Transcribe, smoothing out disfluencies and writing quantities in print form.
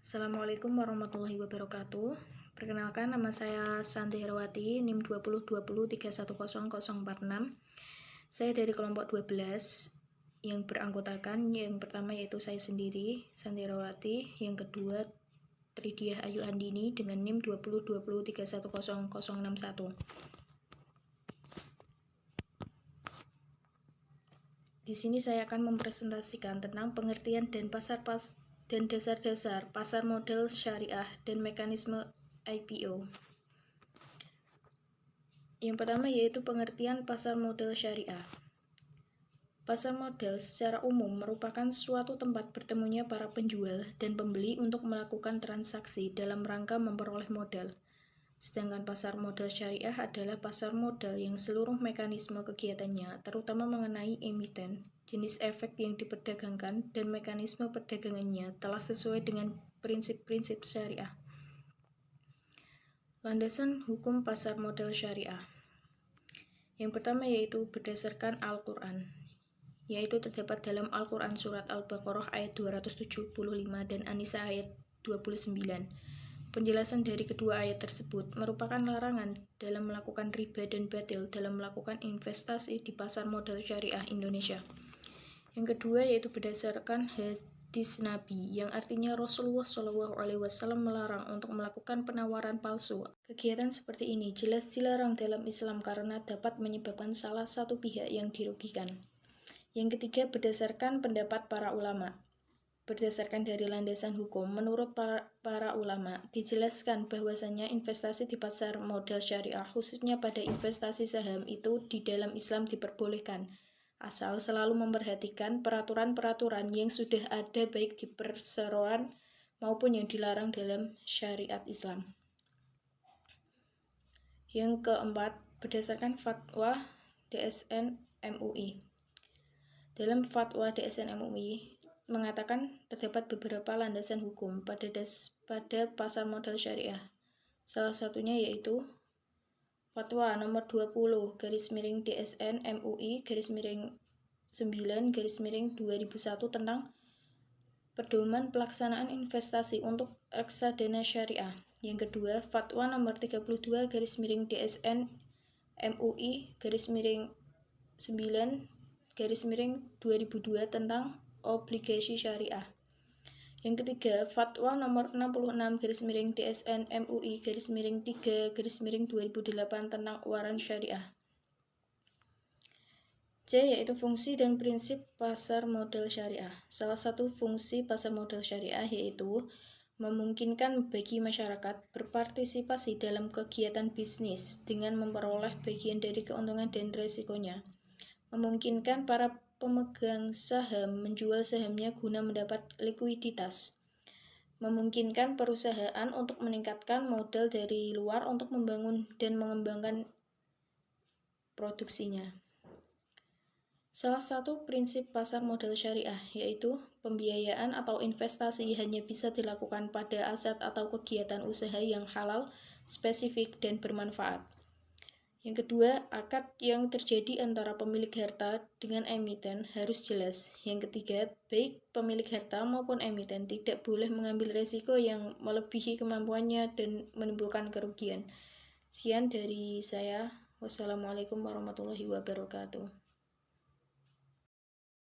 Assalamualaikum warahmatullahi wabarakatuh. Perkenalkan, nama saya Santi Herawati, NIM 2020310046. Saya dari kelompok 12 yang beranggotakan yang pertama yaitu saya sendiri, Santi Herawati, yang kedua Tridiah Ayu Andini dengan NIM 2020310061. Di sini saya akan mempresentasikan tentang pengertian dan dasar-dasar pasar modal syariah dan mekanisme IPO. Yang pertama yaitu pengertian pasar modal syariah. Pasar modal secara umum merupakan suatu tempat bertemunya para penjual dan pembeli untuk melakukan transaksi dalam rangka memperoleh modal. Sedangkan pasar modal syariah adalah pasar modal yang seluruh mekanisme kegiatannya, terutama mengenai emiten, jenis efek yang diperdagangkan, dan mekanisme perdagangannya telah sesuai dengan prinsip-prinsip syariah. Landasan hukum pasar modal syariah. Yang pertama yaitu berdasarkan Al-Quran, yaitu terdapat dalam Al-Quran Surat Al-Baqarah ayat 275 dan An-Nisa ayat 29. Penjelasan dari kedua ayat tersebut merupakan larangan dalam melakukan riba dan batil dalam melakukan investasi di pasar modal syariah Indonesia. Yang kedua yaitu berdasarkan hadis Nabi, yang artinya Rasulullah SAW melarang untuk melakukan penawaran palsu. Kegiatan seperti ini jelas dilarang dalam Islam karena dapat menyebabkan salah satu pihak yang dirugikan. Yang ketiga berdasarkan pendapat para ulama. Berdasarkan dari landasan hukum, menurut para ulama, dijelaskan bahwasanya investasi di pasar modal syariah, khususnya pada investasi saham, itu di dalam Islam diperbolehkan, asal selalu memperhatikan peraturan-peraturan yang sudah ada baik di perseroan maupun yang dilarang dalam syariat Islam. Yang keempat, berdasarkan fatwa DSN MUI. Dalam fatwa DSN MUI, mengatakan terdapat beberapa landasan hukum pada pasar modal syariah. Salah satunya yaitu Fatwa nomor 20 DSN MUI 9/2001 tentang pedoman pelaksanaan investasi untuk reksadana syariah. Yang kedua, Fatwa nomor 32 DSN MUI 9/2002 tentang obligasi syariah. Yang ketiga, Fatwa nomor 66 DSN MUI 3/2008 tentang waran syariah. C yaitu fungsi dan prinsip pasar modal syariah. Salah satu fungsi pasar modal syariah yaitu memungkinkan bagi masyarakat berpartisipasi dalam kegiatan bisnis dengan memperoleh bagian dari keuntungan dan resikonya. Memungkinkan para pemegang saham menjual sahamnya guna mendapat likuiditas. Memungkinkan perusahaan untuk meningkatkan modal dari luar untuk membangun dan mengembangkan produksinya. Salah satu prinsip pasar modal syariah yaitu pembiayaan atau investasi hanya bisa dilakukan pada aset atau kegiatan usaha yang halal, spesifik, dan bermanfaat. Yang kedua, akad yang terjadi antara pemilik harta dengan emiten harus jelas. Yang ketiga, baik pemilik harta maupun emiten tidak boleh mengambil risiko yang melebihi kemampuannya dan menimbulkan kerugian. Sekian dari saya. Wassalamualaikum warahmatullahi wabarakatuh.